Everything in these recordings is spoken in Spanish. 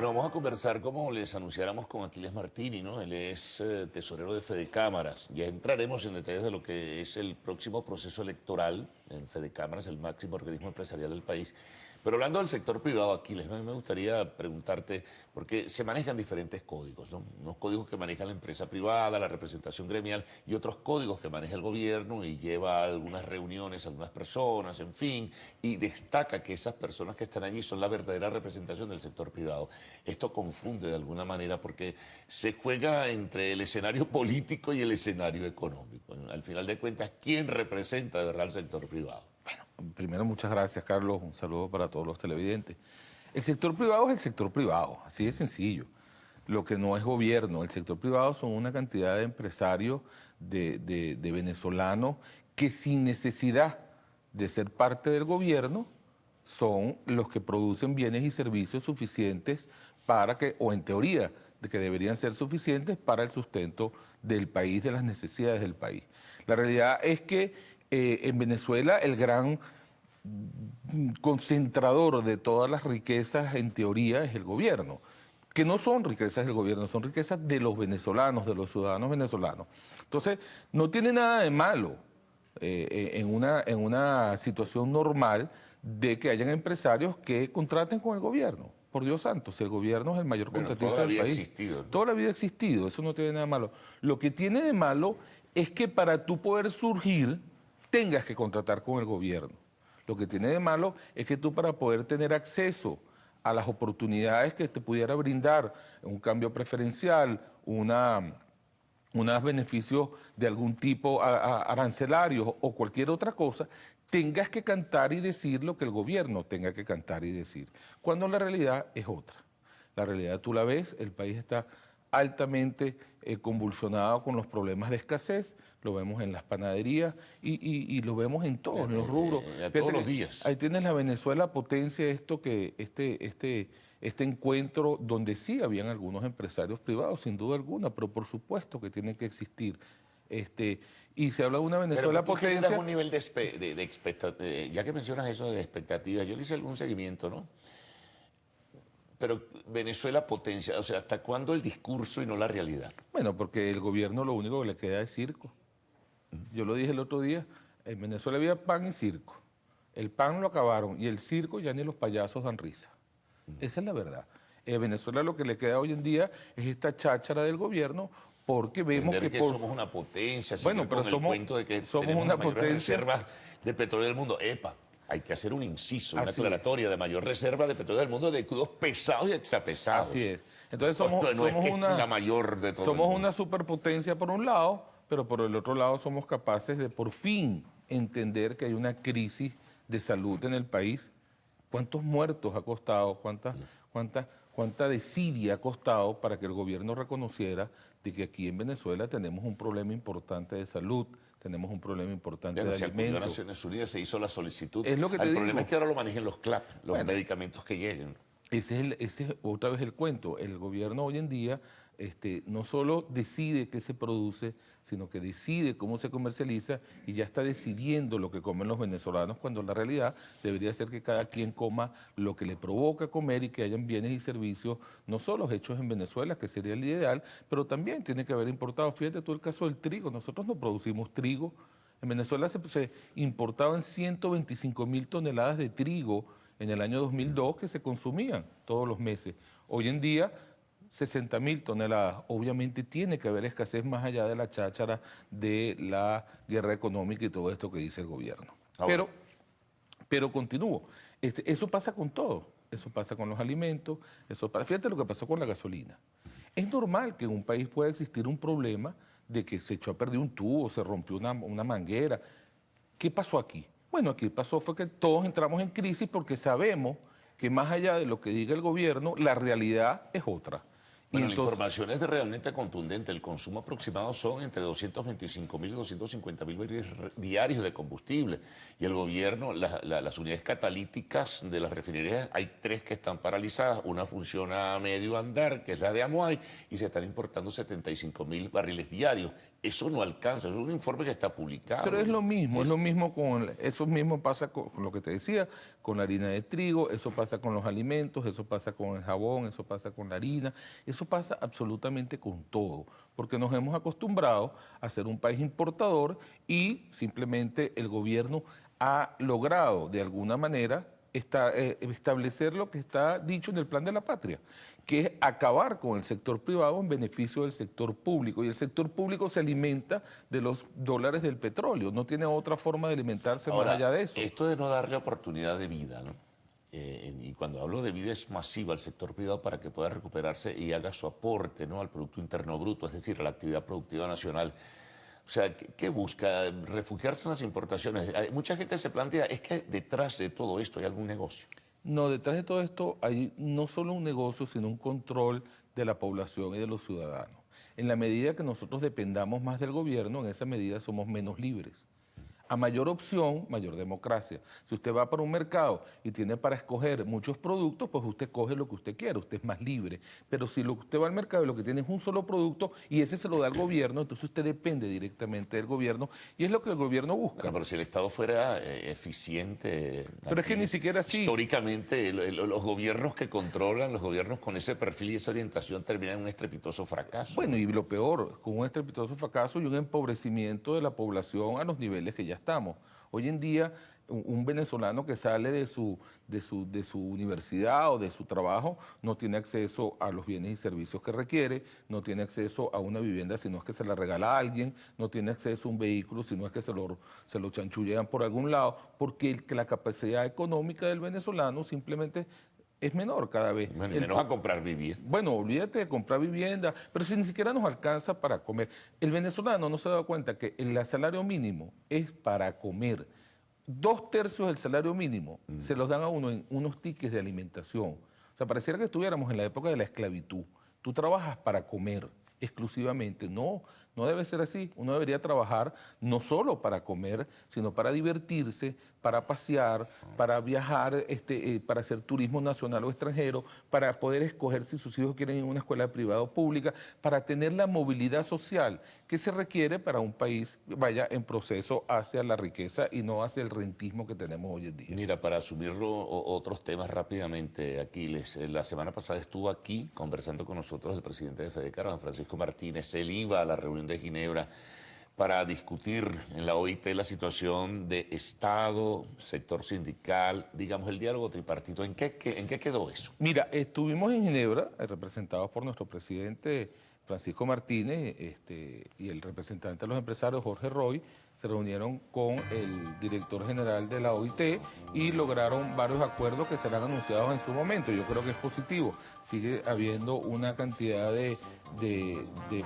Bueno, vamos a conversar como les anunciáramos con Aquiles Martini, ¿no? Él es tesorero de Fedecámaras. Ya entraremos en detalles de lo que es el próximo proceso electoral en Fedecámaras, el máximo organismo empresarial del país. Pero hablando del sector privado, Aquiles, ¿no? A mí me gustaría preguntarte, porque se manejan diferentes códigos, ¿no? Unos códigos que maneja la empresa privada, la representación gremial, y otros códigos que maneja el gobierno y lleva a algunas reuniones, a algunas personas, en fin, y destaca que esas personas que están allí son la verdadera representación del sector privado. Esto confunde de alguna manera porque se juega entre el escenario político y el escenario económico. Al final de cuentas, ¿quién representa de verdad al sector privado? Primero, muchas gracias, Carlos. Un saludo para todos los televidentes. El sector privado es el sector privado, así de sencillo. Lo que no es gobierno, el sector privado son una cantidad de empresarios, de venezolanos que sin necesidad de ser parte del gobierno son los que producen bienes y servicios suficientes para que, o en teoría, de que deberían ser suficientes para el sustento del país, de las necesidades del país. La realidad es que en Venezuela el gran concentrador de todas las riquezas en teoría es el gobierno, que no son riquezas del gobierno, son riquezas de los venezolanos, de los ciudadanos venezolanos. Entonces, no tiene nada de malo en una situación normal de que hayan empresarios que contraten con el gobierno. Por Dios santo, si el gobierno es el mayor contratista del país. Existido, ¿no? Toda la vida ha existido, eso no tiene nada de malo. Lo que tiene de malo es que para tú poder surgir tengas que contratar con el gobierno. Lo que tiene de malo es que tú para poder tener acceso a las oportunidades que te pudiera brindar un cambio preferencial, unos beneficios de algún tipo arancelarios o cualquier otra cosa, tengas que cantar y decir lo que el gobierno tenga que cantar y decir, cuando la realidad es otra. La realidad tú la ves, el país está altamente convulsionado con los problemas de escasez, lo vemos en las panaderías y lo vemos en todos los rubros. Todos los días. Ahí tienes la Venezuela potencia, este encuentro donde sí habían algunos empresarios privados, sin duda alguna, pero por supuesto que tienen que existir. Y se habla de una Venezuela Pero potencia. un nivel de expectativa, ya que mencionas eso de expectativas, yo le hice algún seguimiento, ¿no? Pero Venezuela potencia, o sea, ¿hasta cuándo el discurso y no la realidad? Bueno, porque el gobierno lo único que le queda es circo. Yo lo dije el otro día, en Venezuela había pan y circo. El pan lo acabaron y el circo ya ni los payasos dan risa. Esa es la verdad. En Venezuela lo que le queda hoy en día es esta cháchara del gobierno porque vemos que somos una potencia, bueno, pero con el cuento de que somos tenemos una las mayores potencia reservas de petróleo del mundo. ¡Epa! Hay que hacer un inciso, una Así aclaratoria de mayor reserva de petróleo del mundo de crudos pesados y extrapesados. Así es. Entonces no es que es la mayor de todo. Somos una superpotencia por un lado, pero por el otro lado somos capaces de por fin entender que hay una crisis de salud en el país. ¿Cuántos muertos ha costado? ¿Cuánta desidia ha costado para que el gobierno reconociera de que aquí en Venezuela tenemos un problema importante de salud, tenemos un problema importante de alimentos? A Naciones Unidas se hizo la solicitud. Es lo que el problema es que ahora lo manejen los CLAP, los medicamentos que lleguen. Ese es otra vez el cuento. El gobierno hoy en día no solo decide qué se produce, sino que decide cómo se comercializa y ya está decidiendo lo que comen los venezolanos, cuando la realidad debería ser que cada quien coma lo que le provoca comer y que hayan bienes y servicios, no solo hechos en Venezuela, que sería el ideal, pero también tiene que haber importado. Fíjate tú el caso del trigo, nosotros no producimos trigo. En Venezuela se importaban 125.000 toneladas de trigo en el año 2002 que se consumían todos los meses. Hoy en día, 60.000 toneladas. Obviamente tiene que haber escasez más allá de la cháchara de la guerra económica y todo esto que dice el gobierno. Pero continúo. Eso pasa con todo. Eso pasa con los alimentos. Fíjate lo que pasó con la gasolina. Es normal que en un país pueda existir un problema de que se echó a perder un tubo, se rompió una manguera. ¿Qué pasó aquí? Bueno, aquí pasó fue que todos entramos en crisis porque sabemos que más allá de lo que diga el gobierno, la realidad es otra. Bueno, la información es realmente contundente. El consumo aproximado son entre 225.000 y 250.000 barriles diarios de combustible. Y el gobierno, las unidades catalíticas de las refinerías, hay 3 que están paralizadas. Una funciona a medio andar, que es la de Amoay, y se están importando 75.000 barriles diarios. Eso no alcanza, eso es un informe que está publicado. Pero es lo mismo eso mismo pasa con lo que te decía, con la harina de trigo, eso pasa con los alimentos, eso pasa con el jabón, eso pasa con la harina, eso pasa absolutamente con todo, porque nos hemos acostumbrado a ser un país importador y simplemente el gobierno ha logrado de alguna manera establecer lo que está dicho en el Plan de la Patria, que es acabar con el sector privado en beneficio del sector público. Y el sector público se alimenta de los dólares del petróleo, no tiene otra forma de alimentarse más allá de eso. Esto de no darle oportunidad de vida, ¿no? Y cuando hablo de vida es masiva al sector privado para que pueda recuperarse y haga su aporte, ¿no?, al Producto Interno Bruto, es decir, a la actividad productiva nacional. O sea, ¿qué busca? Refugiarse en las importaciones. Mucha gente se plantea, es que detrás de todo esto hay algún negocio. No, detrás de todo esto hay no solo un negocio, sino un control de la población y de los ciudadanos. En la medida que nosotros dependamos más del gobierno, en esa medida somos menos libres. A mayor opción, mayor democracia. Si usted va para un mercado y tiene para escoger muchos productos, pues usted coge lo que usted quiere, usted es más libre. Pero si usted va al mercado y lo que tiene es un solo producto y ese se lo da al gobierno, entonces usted depende directamente del gobierno y es lo que el gobierno busca. Bueno, pero si el Estado fuera eficiente... Pero es que ni siquiera así. Históricamente, los gobiernos que controlan, los gobiernos con ese perfil y esa orientación terminan en un estrepitoso fracaso. Bueno, y lo peor, con un estrepitoso fracaso y un empobrecimiento de la población a los niveles que ya estamos. Hoy en día, un venezolano que sale de su universidad o de su trabajo no tiene acceso a los bienes y servicios que requiere, no tiene acceso a una vivienda si no es que se la regala a alguien, no tiene acceso a un vehículo si no es que se lo chanchullean por algún lado, porque la capacidad económica del venezolano simplemente es menor cada vez. Bueno, y menos a comprar vivienda. Bueno, olvídate de comprar vivienda, pero si ni siquiera nos alcanza para comer. El venezolano no se ha dado cuenta que el salario mínimo es para comer. 2/3 del salario mínimo se los dan a uno en unos tickets de alimentación. O sea, pareciera que estuviéramos en la época de la esclavitud. Tú trabajas para comer exclusivamente. No, no debe ser así. Uno debería trabajar no solo para comer, sino para divertirse, para pasear, para viajar, para hacer turismo nacional o extranjero, para poder escoger si sus hijos quieren ir a una escuela privada o pública, para tener la movilidad social que se requiere para un país que vaya en proceso hacia la riqueza y no hacia el rentismo que tenemos hoy en día. Mira, para asumirlo otros temas rápidamente, Aquiles, la semana pasada estuvo aquí conversando con nosotros el presidente de FEDECAR, Francisco Martínez. Él iba a la reunión de Ginebra para discutir en la OIT la situación de Estado, sector sindical, digamos, el diálogo tripartito. ¿En qué quedó eso? Mira, estuvimos en Ginebra, representados por nuestro presidente Francisco Martínez y el representante de los empresarios, Jorge Roy, se reunieron con el director general de la OIT y lograron varios acuerdos que serán anunciados en su momento. Yo creo que es positivo. Sigue habiendo una cantidad de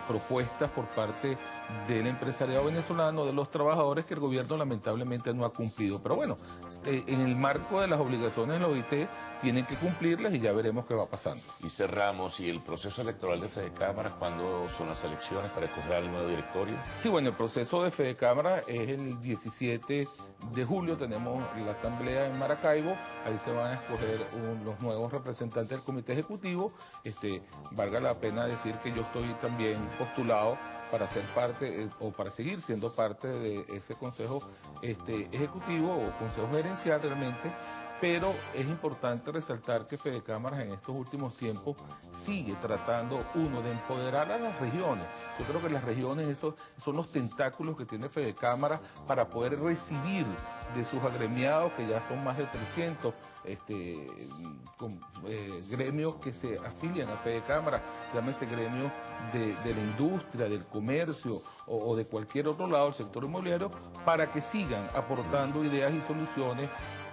propuestas por parte del empresariado venezolano, de los trabajadores, que el gobierno lamentablemente no ha cumplido. Pero bueno, en el marco de las obligaciones de la OIT tienen que cumplirlas y ya veremos qué va pasando. Y cerramos, ¿y el proceso electoral de FEDECámaras cuándo son las elecciones para escoger al nuevo directorio? Sí, bueno, el proceso de FEDECámaras es el 17 de julio, tenemos la asamblea en Maracaibo, ahí se van a escoger los nuevos representantes del comité ejecutivo. Valga la pena decir que yo estoy también postulado para ser parte o para seguir siendo parte de ese consejo ejecutivo o consejo gerencial realmente. Pero es importante resaltar que FEDECámaras en estos últimos tiempos sigue tratando, de empoderar a las regiones. Yo creo que las regiones, esos son los tentáculos que tiene FEDECámaras para poder recibir de sus agremiados, que ya son más de 300 gremios que se afilian a FEDECámaras, llámese gremios de la industria, del comercio o de cualquier otro lado, el sector inmobiliario, para que sigan aportando ideas y soluciones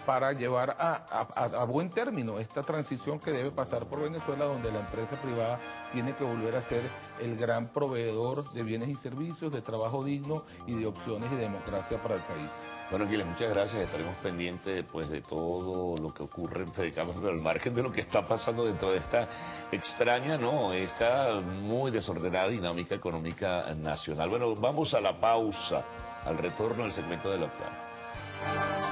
para llevar a buen término esta transición que debe pasar por Venezuela, donde la empresa privada tiene que volver a ser el gran proveedor de bienes y servicios, de trabajo digno y de opciones y democracia para el país. Bueno, Aquiles, muchas gracias. Estaremos pendientes pues, de todo lo que ocurre en Fedecámaras, pero al margen de lo que está pasando dentro de esta extraña, no, esta muy desordenada dinámica económica nacional. Bueno, vamos a la pausa, al retorno del segmento de la octava.